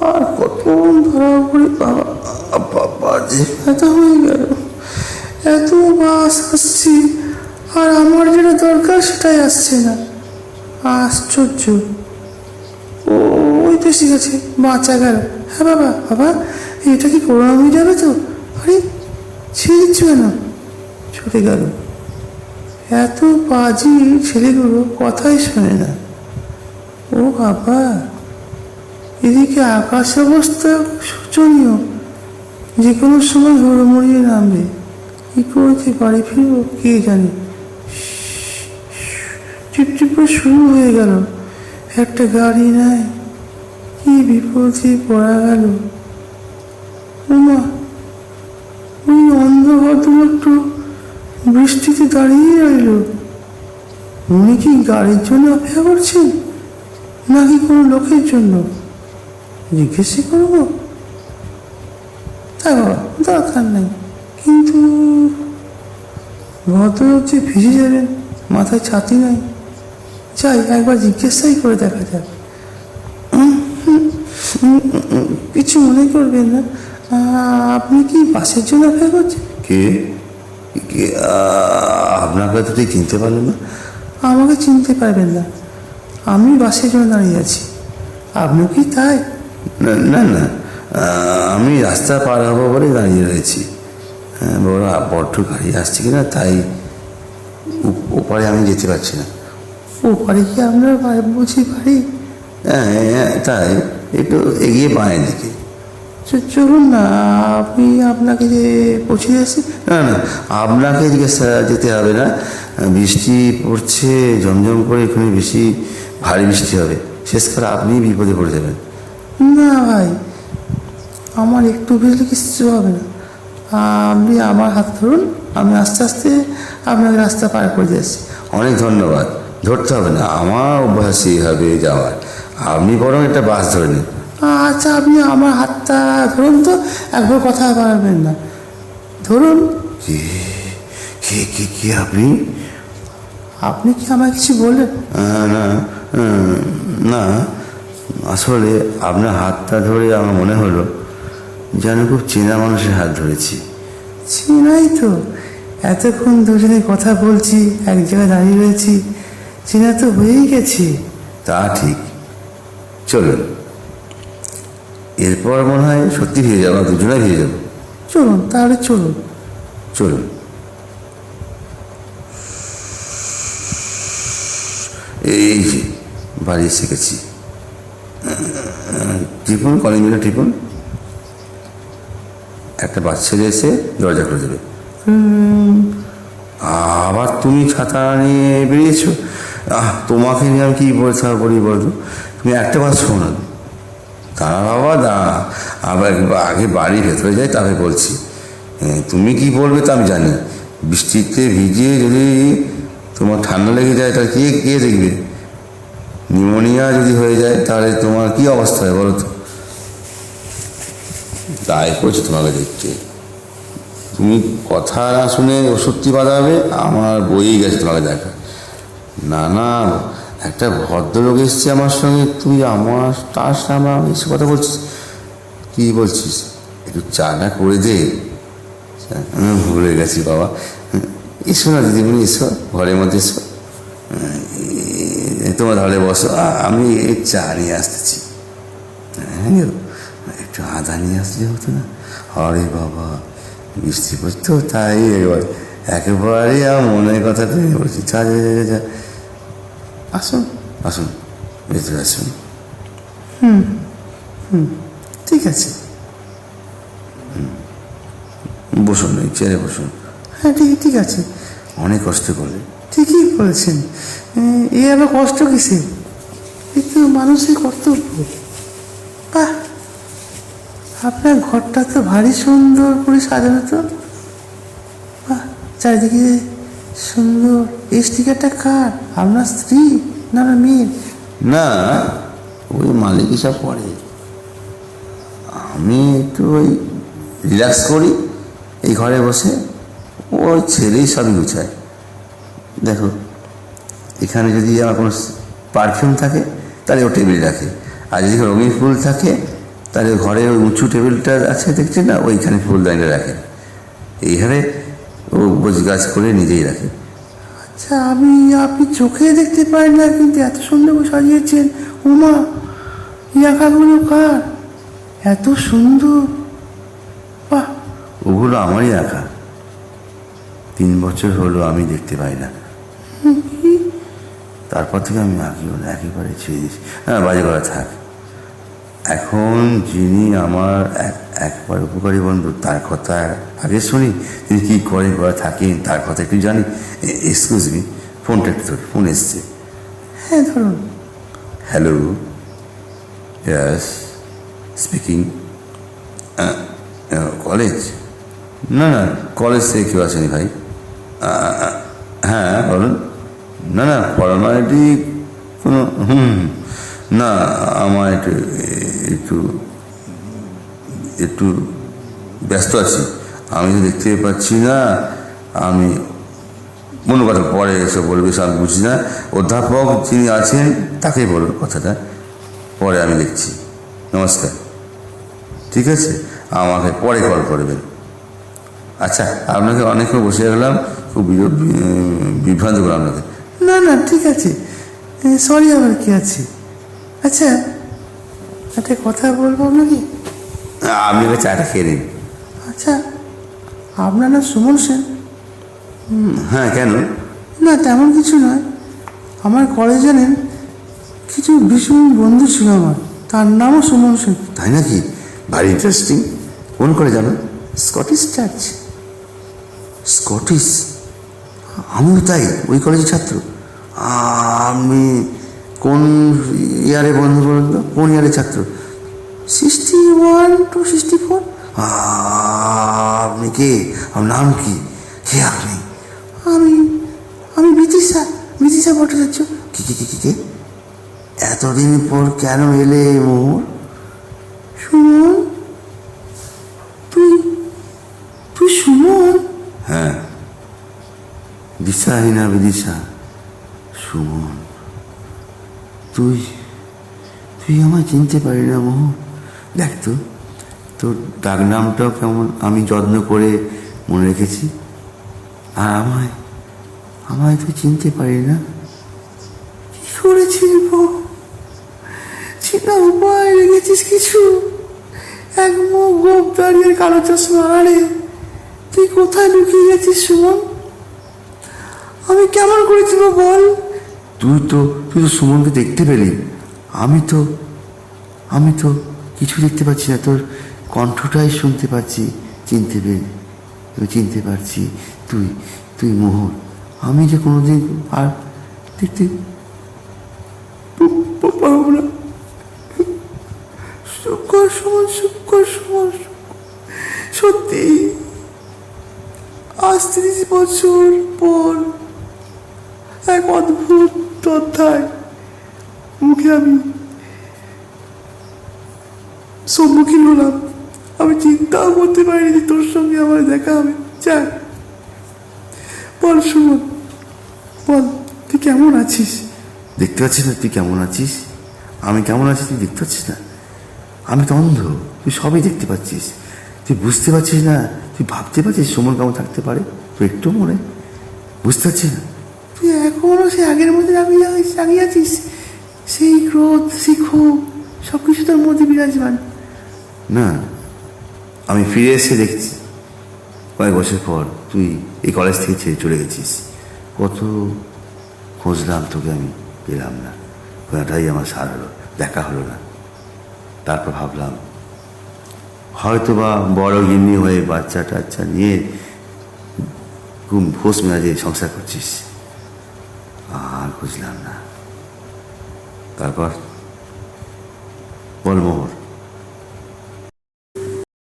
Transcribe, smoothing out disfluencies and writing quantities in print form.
আর কতক্ষণ ধরাঘড়ি, বাবা বাবা যে ব্যথা হয়ে গেল। এত বাস আসছি আর আমার যেটা দরকার সেটাই আসছে না, আশ্চর্য। ওই তো এসে গেছে, বাঁচা গেল। হ্যাঁ বাবা, বাবা এটা কি করোনা হয়ে যাবে তো? আরে ছেড়ে দিচ্ছ কেন? ছুটে গেল। এত বাজি ছেলেগুলো কথাই শোনে না। ও বাবা, এদিকে আকাশ অবস্থা শোচনীয়, যে কোনো সময় হুড়মুড়িয়ে নামবে। কি করে বাড়ি ফিরবো কে জানে। টিপটিপ করে শুরু হয়ে গেল। একটা গাড়ি নাই, কি বিপদে পড়া গেল। ওমা, ওই অন্ধ ভদ্রলোকটা বৃষ্টিতে দাঁড়িয়ে রইল। উনি কি গাড়ির জন্য অপেক্ষা করছেন নাকি কোনো লোকের জন্য? জিজ্ঞেস করবো? তাই বাবা, দরকার নেই। কিন্তু ভদ্রলোক যে ভিজে যাবেন, মাথায় ছাতি নাই। যাই, একবার জিজ্ঞাসাই করে দেখা যাক। কিছু মনে করবেন না, আপনি কি বাসের জন্য অপেক্ষা করছেন? কে কে আপনাকে তো ঠিক চিনতে পারলেন না। আমাকে চিনতে পারবেন না, আমি বাসের জন্য দাঁড়িয়ে আছি। আপনি কি তাই? না না না, আমি রাস্তা পার হবো বলে দাঁড়িয়ে রয়েছি। বড্ড গাড়ি আসছে কিনা তাই ওপারে আমি যেতে পারছি না। ওপারে কি আপনার বুঝি বাড়ি? হ্যাঁ হ্যাঁ, তাই একটু এগিয়ে বাঁয়ের দিকে। চলুন না, আপনি আপনাকে যে পৌঁছে আসি। না না, আপনাকে জিজ্ঞাসা যেতে হবে না। বৃষ্টি পড়ছে ঝমঝম করে, এখানে বেশি ভারী বৃষ্টি হবে, শেষ করে আপনি বিপদে পড়ে যাবেন। না ভাই, আমার একটু ভিজলে কিচ্ছু হবে না। আপনি আমার হাত ধরুন, আমি আস্তে আস্তে আপনাকে রাস্তা পার করে দিয়েছি। অনেক ধন্যবাদ। ধরতে হবে না, আমার অভ্যাসই হবে যাওয়ার। আপনি বরং একটা বাস ধরে নিন। আচ্ছা, আপনি আমার হাতটা ধরুন তো, একবার কথা পারবেন না। ধরুন। কি কি কি কি আপনি? আপনি কি আমায় কিছু বললেন? না না, আসলে আপনার হাতটা ধরে আমার মনে হলো যেন খুব চেনা মানুষের হাত ধরেছি। চেনাই তো, এতক্ষণ দুজনে কথা বলছি, এক জায়গায় দাঁড়িয়ে রয়েছি, চেনা তো হয়েই গেছি। তা ঠিক, চলুন। এরপর মনে হয় সত্যি ভিজে যাবো, দুজনে ভিজে যাবো। চলুন তাহলে, চলুন চলুন। এই যে বাড়ি এসে গেছি। টিপুন, কলিং বেলটা টিপুন। একটা বাচ্চা এসে দরজা খুলে দেবে। আবার তুমি ছাতা নিয়ে বেরিয়েছো? তোমাকে নিয়ে আমি কি বলি বলতো? তুমি একটা বার শোনো। দাঁড়া বাবা, দাঁড়া, আবার আগে বাড়ি ভেতরে যাই, তাকে বলছি। তুমি কি বলবে তা আমি জানি। বৃষ্টিতে ভিজে যদি তোমার ঠান্ডা লেগে যায় তাহলে কে কে দেখবে? নিউমোনিয়া যদি হয়ে যায় তাহলে তোমার কি অবস্থা হয় বলো তো? তাই করছি তোমাকে দেখতে। তুমি কথা না শুনে ওষুধটি বাঁধাবে, আমার বইই গেছে তোমাকে দেখা। না না, একটা ভদ্রলোক এসছে আমার সঙ্গে, তুই আমার তার সামনে এসে কথা বলছিস। কী বলছিস? একটু চাটা করে দে। ভুলে গেছি বাবা। এসো না দিদিমণি, এসো, ঘরের মধ্যে এসো। তোমার ধরে বসো, আমি এই চা নিয়ে আসতেছি। হ্যাঁ, একটু আদা নিয়ে আসলে হতো না? আরে বাবা, বৃষ্টি পড়তো তাই একেবারে আমার মনের কথা টেনে বলছি। চা যা, আসুন আসুন, ভেতরে আসুন। ঠিক আছে, বসুন, এই চেয়ারে বসুন। হ্যাঁ ঠিক আছে। অনেক কষ্ট করলে। ঠিকই বলেছেন, এ আবার কষ্ট কিসে? এই তো মানুষের কর্তব্য। বাহ, আপনার ঘরটা তো ভারী সুন্দর করে সাজানো তো। বাহ, চারিদিকে সুন্দর। এই স্টিকারটা কার? আপনার স্ত্রী না মেয়ের? না, ওই মালিকই সব করে। আমি একটু ওই রিল্যাক্স করি এই ঘরে বসে। ওই ছেলেই সবই গুছায়। দেখো, এখানে যদি আমার কোনো পারফিউম থাকে তাহলে ও টেবিলে রাখে, আর যদি রঙিন ফুল থাকে তাহলে ঘরে ওই উঁচু টেবিলটা আছে দেখছেন না, ওইখানে ফুলদানিটা রাখে, এইখানে ও গোছ গাছ করে নিজেই রাখে। আচ্ছা, আপনি চোখে দেখতে পারেন না, কিন্তু এত সুন্দর করে সাজিয়েছেন। উমা, এই আঁকাগুলো কার? এত সুন্দর, বাহ। ওগুলো আমারই আঁকা, 3 বছর হলো আমি দেখতে পাই না, তারপর থেকে আমি আঁকিও না, একেবারে ছেড়ে দিয়েছি। হ্যাঁ, বাজে করা থাক। এখন যিনি আমার একবার উপকারী বন্ধু, তার কথা আগে শুনি, তিনি কী করে থাকেন তার কথা একটু জানি। এক্সকিউজ মি, ফোনটা একটু ধরুন, ফোন এসছে। হ্যাঁ, ধরুন। হ্যালো, ইয়াস স্পিকিং। কলেজ? না না, কলেজ থেকে কেউ আসেনি ভাই। হ্যাঁ বলুন। না না, ফর্মালিটি কোনো না, আমার একটু একটু ব্যস্ত আছি, আমি তো দেখতে পাচ্ছি না। আমি কোনো কথা পরে এসে বলবে, সব বুঝি না। অধ্যাপক যিনি আছেন তাকে বলুন কথাটা, পরে আমি দেখছি। নমস্কার, ঠিক আছে, আমাকে পরে কল করবেন। আচ্ছা, আপনাকে অনেকক্ষণ বসে গেলাম, খুব বিভ্রান্ত করলাম আপনাকে। না না, ঠিক আছে, সরি, আবার কি আছে। আচ্ছা, একটা কথা বলবো আপনাকে। আপনি ওই চাটা খেয়ে নিন। আচ্ছা, আপনার নাম সুমন সেন? হ্যাঁ, কেন? না, তেমন কিছু নয়। আমার কলেজে জানেন কিছু ভীষণ বন্ধু ছিল আমার, তার নামও সুমন সেন। তাই নাকি? ভারি ইন্টারেস্টিং। কোন করে জানো? Scottish church. স্কটিশ? আমিও তাই, ওই কলেজের ছাত্র। আমি কোন ইয়ারে বন্ধু বলুন তো, কোন ইয়ারে ছাত্র? 61 to 64। আপনি কে? আপনার নাম কি? কে আপনি? আমি বিদিশা ভট্টাচার্য। কি? এতদিন পর কেন এলে মোহর? সুমন, তুই সুমন? হ্যাঁ, দিশাহীনা বিদিশা, সুমন। তুই আমায় চিনতে পারি না মোহর। দেখ তো, তোর ডাক নামটাও কেমন আমি যত্ন করে মনে রেখেছি, আর আমায় তুই চিনতে পারি না। কি করে চিনবো? চিনা উপায় রেখেছিস কিছু? এক মুখ গোপ দাঁড়িয়ে কালো চশমা, আরে তুই কোথায় লুকিয়ে গেছিস সুমন? আমি কেমন করে চিনবো বল? তুই তো সুমনকে দেখতে পেলি, আমি তো কিছু দেখতে পাচ্ছি না, তোর কণ্ঠটাই শুনতে পাচ্ছি, চিনতে পারছি। তুই মোহর, আমি যে কোনোদিন আর দেখতে পারবো না। শুকর সুমন, সত্যি আজ 30 বছর পর এক অদ্ভুত অধ্যায় মুখে আমি সম্মুখীন হলাম। আমি চিন্তাও করতে পারিনি যে তোর সঙ্গে আমার দেখা হবে। যাক, বল সুমন, বল, তুই কেমন আছিস? দেখতে পাচ্ছিস না তুই কেমন আছিস? আমি কেমন আছি তুই দেখতে পাচ্ছিস না? আমি তো অন্ধ, তুই সবই দেখতে পাচ্ছিস। তুই বুঝতে পারছিস না, তুই ভাবতে পারছিস সুমন কেমন থাকতে পারে? তুই একটু মনে বুঝতে পারছিস না? তুই এখনো সে আগের মধ্যে রাগিয়ে আছিস? সেই ক্রোধ, সেই ক্ষোভ সব কিছু তোর মধ্যে বিরাজমান? না, আমি ফিরে এসে দেখছি কয়েক বছর পর তুই এই কলেজ থেকে ছেড়ে চলে গেছিস। কত খুঁজলাম তোকে, আমি পেলাম না, কোনোটাই আমার সার হলো, দেখা হলো না। তারপর ভাবলাম হয়তো বা বড় গিন্নি হয়ে বাচ্চা টাচ্চা নিয়ে খুব ঘোষ মেয়াজে সংসার করছিস, আর খুঁজলাম না। তারপর বল মোহর,